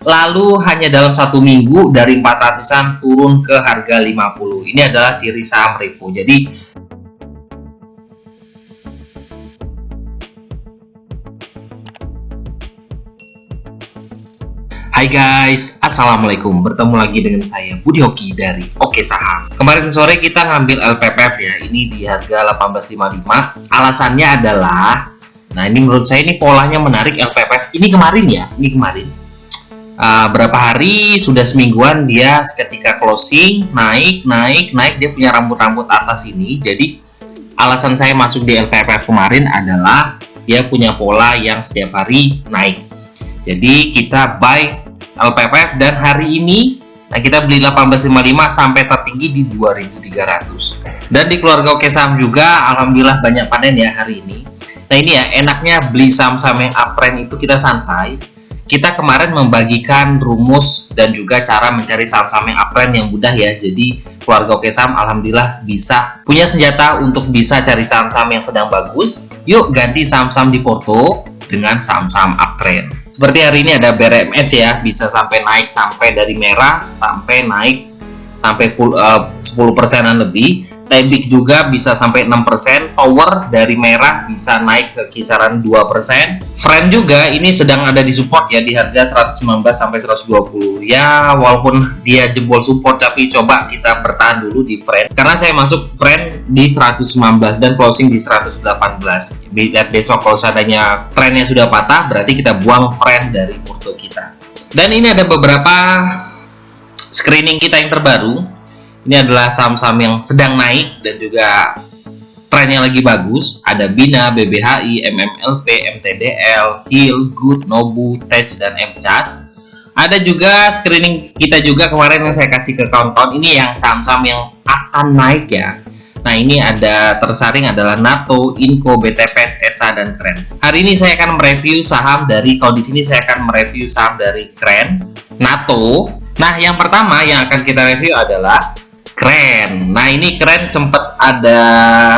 lalu hanya dalam 1 minggu dari 400-an turun ke harga 50. Ini adalah ciri saham repo. Jadi hai guys, assalamualaikum. Bertemu lagi dengan saya Budi Hoki dari Oke Saham. Kemarin sore kita ngambil LPPF ya. Ini di harga 18.55. Alasannya adalah, nah ini menurut saya ini polanya menarik LPPF. Ini kemarin ya, ini kemarin. Berapa hari, sudah semingguan dia ketika closing naik dia punya rambut-rambut atas ini. Jadi alasan saya masuk di LPPF kemarin adalah dia punya pola yang setiap hari naik. Jadi kita buy LPPF dan hari ini kita beli 18.55 sampai tertinggi di 2.300. Dan di keluarga Oke Saham juga alhamdulillah banyak panen ya hari ini. Nah ini ya enaknya beli saham-saham yang uptrend itu kita santai. Kita kemarin membagikan rumus dan juga cara mencari saham-saham yang uptrend yang mudah ya. Jadi keluarga Oke Saham alhamdulillah bisa punya senjata untuk bisa cari saham-saham yang sedang bagus. Yuk ganti saham-saham di porto dengan saham-saham uptrend. Seperti hari ini ada BRMS ya, bisa sampai naik sampai dari merah sampai naik sampai 10%-an lebih. Tebik juga bisa sampai 6%, Tower dari merah bisa naik sekisaran 2%. Friend juga ini sedang ada di support ya di harga 119 sampai 120. Ya walaupun dia jebol support tapi coba kita bertahan dulu di Friend. Karena saya masuk Friend di 119 dan closing di 118. Lihat besok kalau seandainya trennya sudah patah berarti kita buang Friend dari portfolio kita. Dan ini ada beberapa screening kita yang terbaru. Ini adalah saham-saham yang sedang naik dan juga trennya lagi bagus. Ada Bina, BBHI, MMLP, MTDL, HIL, Good, Nobu, Tej, dan MCAS. Ada juga screening kita juga kemarin yang saya kasih ke kawan-kawan. Ini yang saham-saham yang akan naik ya. Nah ini ada tersaring adalah NATO, Inco, BTPS, ESA, dan Kren. Hari ini saya akan mereview saham dari, kalau di sini saya akan mereview saham dari Kren, NATO. Nah yang pertama yang akan kita review adalah Kren. Nah ini Kren sempat ada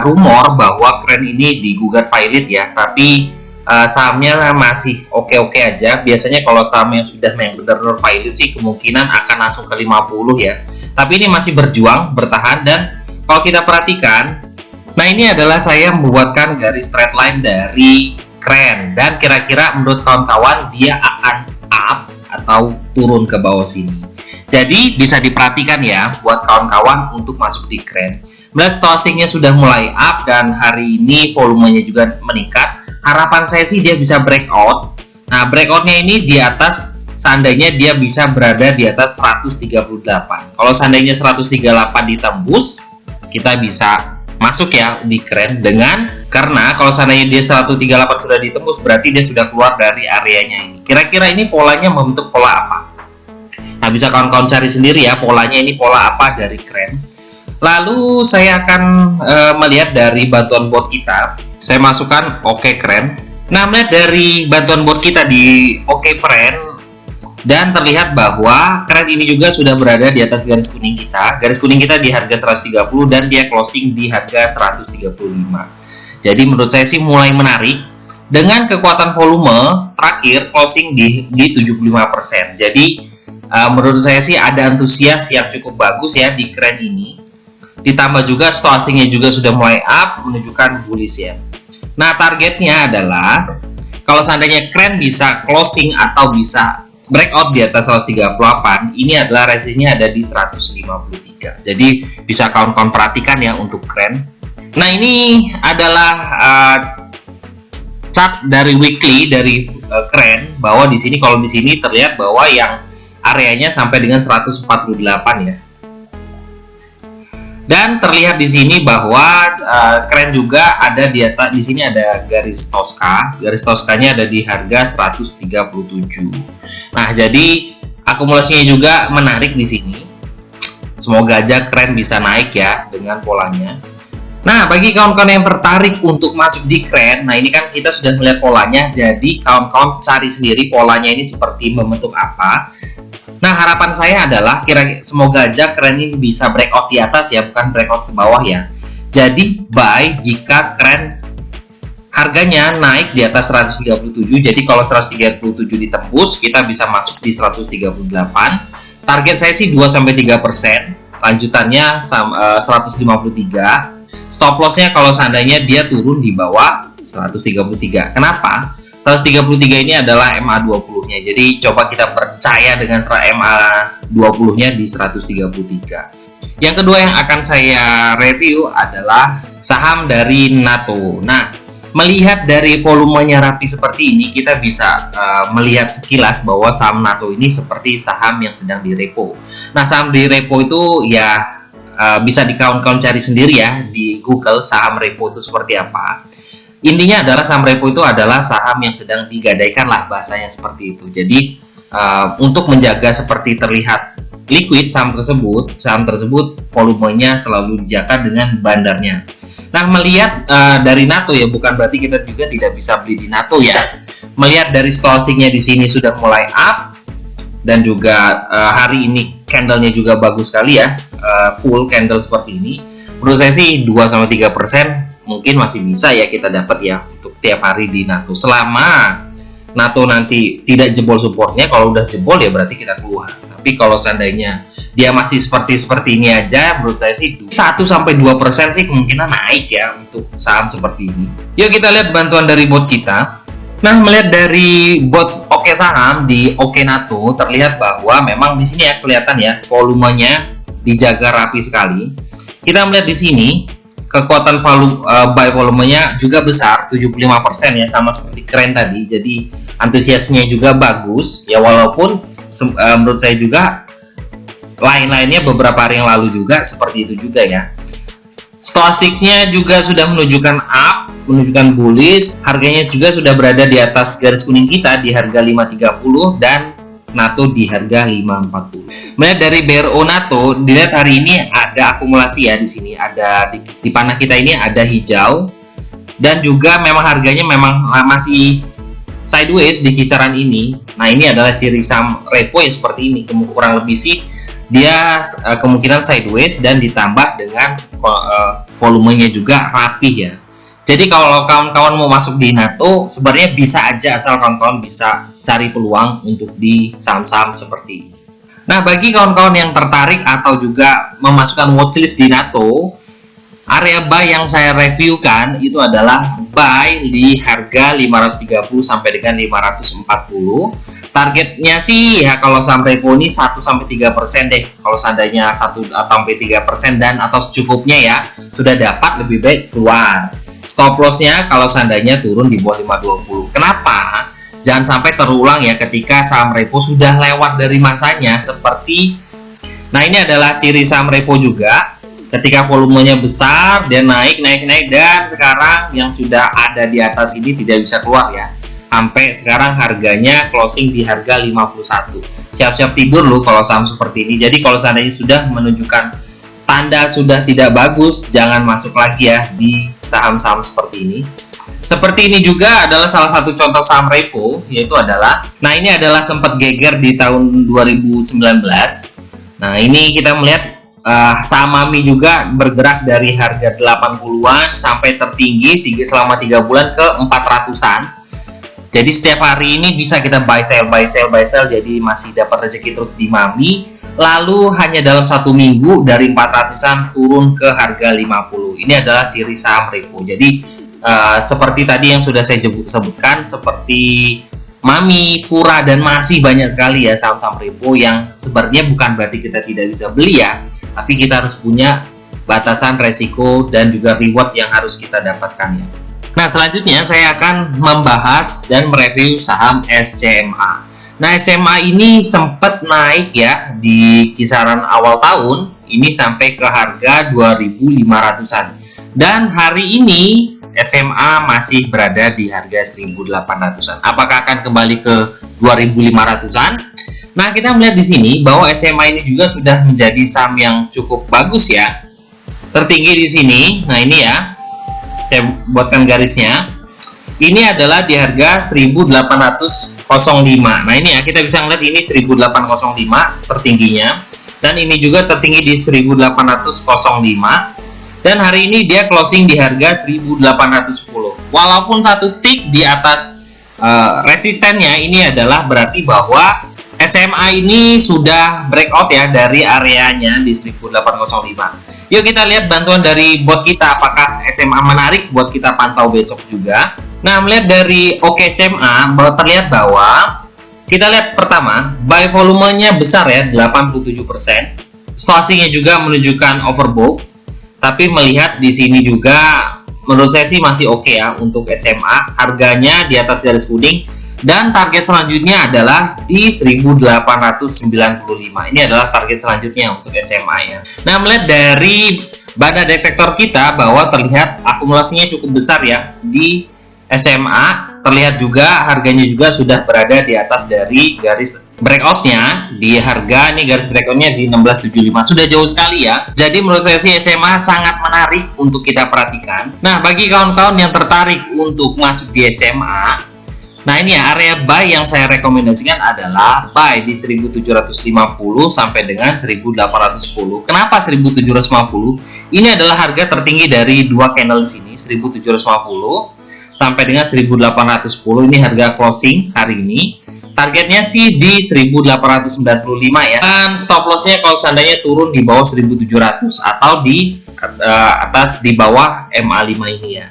rumor bahwa Kren ini digugat violet ya, tapi sahamnya masih oke-oke aja. Biasanya kalau saham yang sudah benar-benar violet sih kemungkinan akan langsung ke 50 ya. Tapi ini masih berjuang, bertahan. Dan kalau kita perhatikan, nah ini adalah saya membuatkan garis straight line dari Kren. Dan kira-kira menurut kawan-kawan dia akan up atau turun ke bawah sini. Jadi bisa diperhatikan ya buat kawan-kawan untuk masuk di Kren. Melihat stochastiknya sudah mulai up dan hari ini volumenya juga meningkat. Harapan saya sih dia bisa breakout. Nah breakoutnya ini di atas, seandainya dia bisa berada di atas 138. Kalau seandainya 138 ditembus, kita bisa masuk ya di Kren dengan, karena kalau seandainya dia 138 sudah ditembus berarti dia sudah keluar dari areanya ini. Kira-kira ini polanya membentuk pola apa? Nah bisa kawan-kawan cari sendiri ya polanya ini pola apa dari Kren. Lalu saya akan melihat dari bantuan bot kita. Saya masukkan Oke Kren. Nah melihat dari bantuan bot kita di Oke Kren, dan terlihat bahwa Kren ini juga sudah berada di atas garis kuning kita. Garis kuning kita di harga 130 dan dia closing di harga 135. Jadi menurut saya sih mulai menarik. Dengan kekuatan volume terakhir closing di 75%. Jadi menurut saya sih ada antusias yang cukup bagus ya di Kren ini. Ditambah juga stochastiknya juga sudah mulai up, menunjukkan bullish ya. Nah targetnya adalah kalau seandainya Kren bisa closing atau bisa breakout di atas 138, ini adalah resistnya ada di 153. Jadi bisa kawan-kawan perhatikan ya untuk Kren. Nah ini adalah chart dari weekly dari Kren, bahwa di sini kalau di sini terlihat bahwa yang areanya sampai dengan 148 ya. Dan terlihat di sini bahwa Kren juga ada di atas, di sini ada garis Tosca. Garis Toscanya ada di harga 137. Nah, jadi akumulasinya juga menarik di sini. Semoga aja Kren bisa naik ya dengan polanya. Nah, bagi kawan-kawan yang tertarik untuk masuk di Kren, nah ini kan kita sudah melihat polanya, jadi kawan-kawan cari sendiri polanya ini seperti membentuk apa. Nah, harapan saya adalah semoga aja Kren ini bisa breakout di atas ya, bukan breakout ke bawah ya. Jadi buy jika Kren harganya naik di atas 137. Jadi kalau 137 ditembus, kita bisa masuk di 138. Target saya sih 2-3%. Lanjutannya 153. Stop lossnya kalau seandainya dia turun di bawah 133. Kenapa? 133 ini adalah MA20-nya. Jadi coba kita percaya dengan MA20-nya di 133. Yang kedua yang akan saya review adalah saham dari NATO. Nah, melihat dari volumenya rapi seperti ini, kita bisa melihat sekilas bahwa saham NATO ini seperti saham yang sedang di repo. Nah, saham di repo itu ya bisa di-count cari sendiri ya di Google saham repo itu seperti apa. Intinya adalah saham repo itu adalah saham yang sedang digadaikan lah, bahasanya seperti itu. Jadi untuk menjaga seperti terlihat liquid saham tersebut volumenya selalu dijaga dengan bandarnya. Nah, melihat dari NATO ya, bukan berarti kita juga tidak bisa beli di NATO ya. Melihat dari stochastiknya di sini sudah mulai up, dan juga hari ini candlenya juga bagus sekali ya, full candle seperti ini. Menurut saya sih 2-3% mungkin masih bisa ya kita dapat ya untuk tiap hari di NATO. Selama NATO nanti tidak jebol supportnya, kalau udah jebol ya berarti kita keluar. Tapi kalau seandainya dia masih seperti ini aja, menurut saya sih 1-2% sih kemungkinan naik ya untuk saham seperti ini. Yuk kita lihat bantuan dari bot kita. Nah, melihat dari bot Oke Saham di Oke NATO, terlihat bahwa memang di sini ya kelihatan ya volumenya dijaga rapi sekali. Kita melihat di sini kekuatan buy volumenya juga besar, 75% ya, sama seperti keren tadi. Jadi antusiasnya juga bagus ya, walaupun menurut saya juga lain-lainnya beberapa hari yang lalu juga seperti itu juga ya. Stochastiknya juga sudah menunjukkan up, menunjukkan bullish. Harganya juga sudah berada di atas garis kuning kita di harga 530 dan NATO di harga 540. Melihat dari BRO NATO, dilihat hari ini ada akumulasi ya di sini. Ada di panah kita ini ada hijau, dan juga memang harganya memang masih sideways di kisaran ini. Nah, ini adalah ciri saham repo yang seperti ini. Kurang lebih sih dia kemungkinan sideways dan ditambah dengan volumenya juga rapih ya. Jadi kalau kawan-kawan mau masuk di NATO, sebenarnya bisa aja, asal kawan-kawan bisa cari peluang untuk di saham-saham seperti ini. Nah, bagi kawan-kawan yang tertarik atau juga memasukkan watchlist di NATO, area buy yang saya reviewkan itu adalah buy di harga 530 sampai dengan 540. Targetnya sih ya kalau saham repo ini 1-3% deh. Kalau seandainya 1-3% dan atau secukupnya ya sudah dapat, lebih baik keluar. Stop lossnya kalau seandainya turun di bawah 520. Kenapa? Jangan sampai terulang ya ketika saham repo sudah lewat dari masanya seperti. Nah, ini adalah ciri saham repo juga. Ketika volumenya besar, dia naik, dan sekarang yang sudah ada di atas ini tidak bisa keluar ya. Sampai sekarang harganya closing di harga 51. Siap-siap tidur loh kalau saham seperti ini. Jadi kalau seandainya sudah menunjukkan tanda sudah tidak bagus, jangan masuk lagi ya di saham-saham seperti ini. Seperti ini juga adalah salah satu contoh saham repo, yaitu adalah, nah ini adalah sempat geger di tahun 2019. Nah, ini kita melihat saham Mami juga bergerak dari harga 80-an sampai tertinggi selama 3 bulan ke 400-an. Jadi setiap hari ini bisa kita buy sell, jadi masih dapat rezeki terus di Mami. Lalu hanya dalam 1 minggu dari 400-an turun ke harga 50. Ini adalah ciri saham repo. Jadi seperti tadi yang sudah saya sebutkan, seperti Mami, Pura, dan masih banyak sekali ya saham-saham repo yang sebenarnya bukan berarti kita tidak bisa beli ya, tapi kita harus punya batasan resiko dan juga reward yang harus kita dapatkan ya. Nah, selanjutnya saya akan membahas dan mereview saham SCMA. Nah, SCMA ini sempat naik ya di kisaran awal tahun ini sampai ke harga 2.500-an. Dan hari ini SMA masih berada di harga 1.800-an. Apakah akan kembali ke 2.500-an? Nah, kita melihat di sini bahwa SMA ini juga sudah menjadi saham yang cukup bagus ya. Tertinggi di sini. Nah, ini ya. Saya buatkan garisnya. Ini adalah di harga 1.805. Nah, ini ya, kita bisa melihat ini 1.805 tertingginya. Dan ini juga tertinggi di 1.805. Dan hari ini dia closing di harga 1.810. Walaupun satu tick di atas resistennya, ini adalah berarti bahwa SMA ini sudah breakout ya dari areanya di 1805. Yuk kita lihat bantuan dari bot kita, apakah SMA menarik buat kita pantau besok juga. Nah, melihat dari SMA terlihat bahwa kita lihat pertama buy volumenya besar ya, 87%. Stokastiknya juga menunjukkan overbought. Tapi melihat di sini juga menurut saya sih masih oke ya untuk SMA. Harganya di atas garis kuning. Dan target selanjutnya adalah di 1895. Ini adalah target selanjutnya untuk SMA ya. Nah, melihat dari banda detektor kita bahwa terlihat akumulasinya cukup besar ya di SMA. Terlihat juga harganya juga sudah berada di atas dari garis breakoutnya. Di harga nih garis breakoutnya di 1675. Sudah jauh sekali ya. Jadi menurut saya sih SMA sangat menarik untuk kita perhatikan. Nah, bagi kawan-kawan yang tertarik untuk masuk di SMA, nah ini ya, area buy yang saya rekomendasikan adalah buy di 1750 sampai dengan 1810. Kenapa 1750? Ini adalah harga tertinggi dari dua candle di sini, 1750 sampai dengan 1810. Ini harga closing hari ini. Targetnya sih di 1895 ya. Dan stop lossnya kalau seandainya turun di bawah 1700 atau di atas di bawah MA5 ini ya.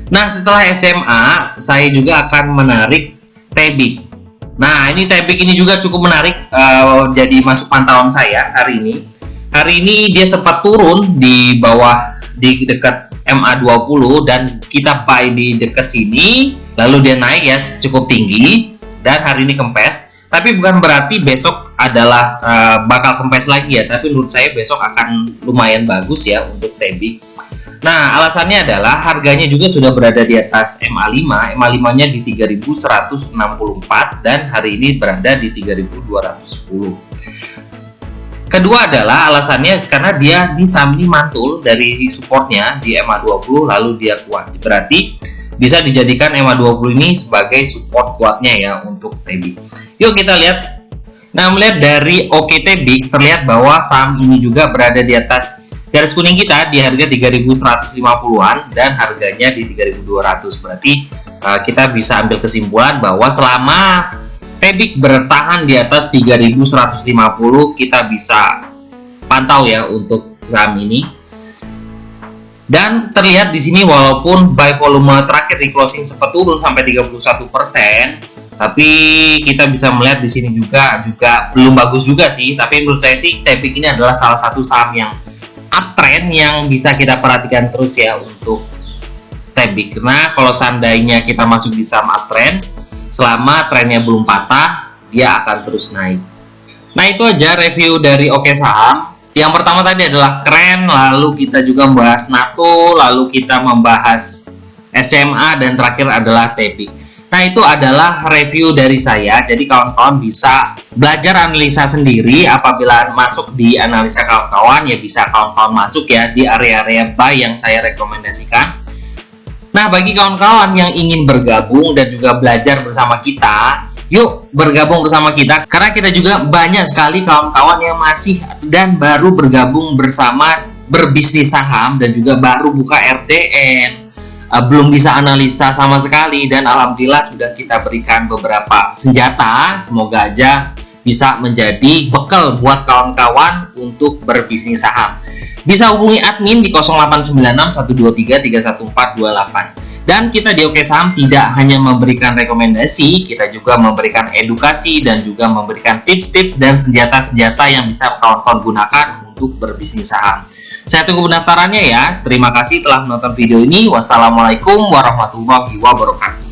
Nah, setelah SMA, saya juga akan menarik Tebik. Nah, ini Tebik ini juga cukup menarik, jadi masuk pantauan saya hari ini. Hari ini dia sempat turun di bawah, di dekat MA20, dan kita buy di dekat sini, lalu dia naik ya cukup tinggi, dan hari ini kempes. Tapi bukan berarti besok adalah bakal kempes lagi ya, tapi menurut saya besok akan lumayan bagus ya untuk Tebik. Nah, alasannya adalah harganya juga sudah berada di atas MA5. MA5-nya di 3164 dan hari ini berada di 3210. Kedua adalah alasannya karena dia di saham ini mantul dari supportnya di MA20 lalu dia kuat. Berarti bisa dijadikan MA20 ini sebagai support kuatnya ya untuk Tebik. Yuk kita lihat. Nah, melihat dari Tebik terlihat bahwa saham ini juga berada di atas garis kuning kita di harga 3150-an dan harganya di 3200. Berarti kita bisa ambil kesimpulan bahwa selama Tebik bertahan di atas 3150, kita bisa pantau ya untuk saham ini. Dan terlihat di sini walaupun buy volume terakhir di closing sempat turun sampai 31%, tapi kita bisa melihat di sini juga belum bagus juga sih. Tapi menurut saya sih Tebik ini adalah salah satu saham yang uptrend yang bisa kita perhatikan terus ya untuk Tebik. Karena kalau seandainya kita masuk di saham uptrend, selama trennya belum patah, dia akan terus naik. Nah, itu aja review dari Oke Saham. Yang pertama tadi adalah keren, lalu kita juga membahas NATO, lalu kita membahas SMA, dan terakhir adalah Tebik. Nah, itu adalah review dari saya. Jadi kawan-kawan bisa belajar analisa sendiri. Apabila masuk di analisa kawan-kawan, ya bisa kawan-kawan masuk ya di area-area buy yang saya rekomendasikan. Nah, bagi kawan-kawan yang ingin bergabung dan juga belajar bersama kita, yuk bergabung bersama kita. Karena kita juga banyak sekali kawan-kawan yang masih dan baru bergabung bersama berbisnis saham dan juga baru buka RDN. Belum bisa analisa sama sekali, dan alhamdulillah sudah kita berikan beberapa senjata. Semoga aja bisa menjadi bekal buat kawan-kawan untuk berbisnis saham. Bisa hubungi admin di 0896 123 31428. Dan kita di Oke Saham tidak hanya memberikan rekomendasi, kita juga memberikan edukasi dan juga memberikan tips-tips dan senjata-senjata yang bisa kawan-kawan gunakan untuk berbisnis saham. Saya tunggu pendaftarannya ya. Terima kasih telah menonton video ini. Wassalamualaikum warahmatullahi wabarakatuh.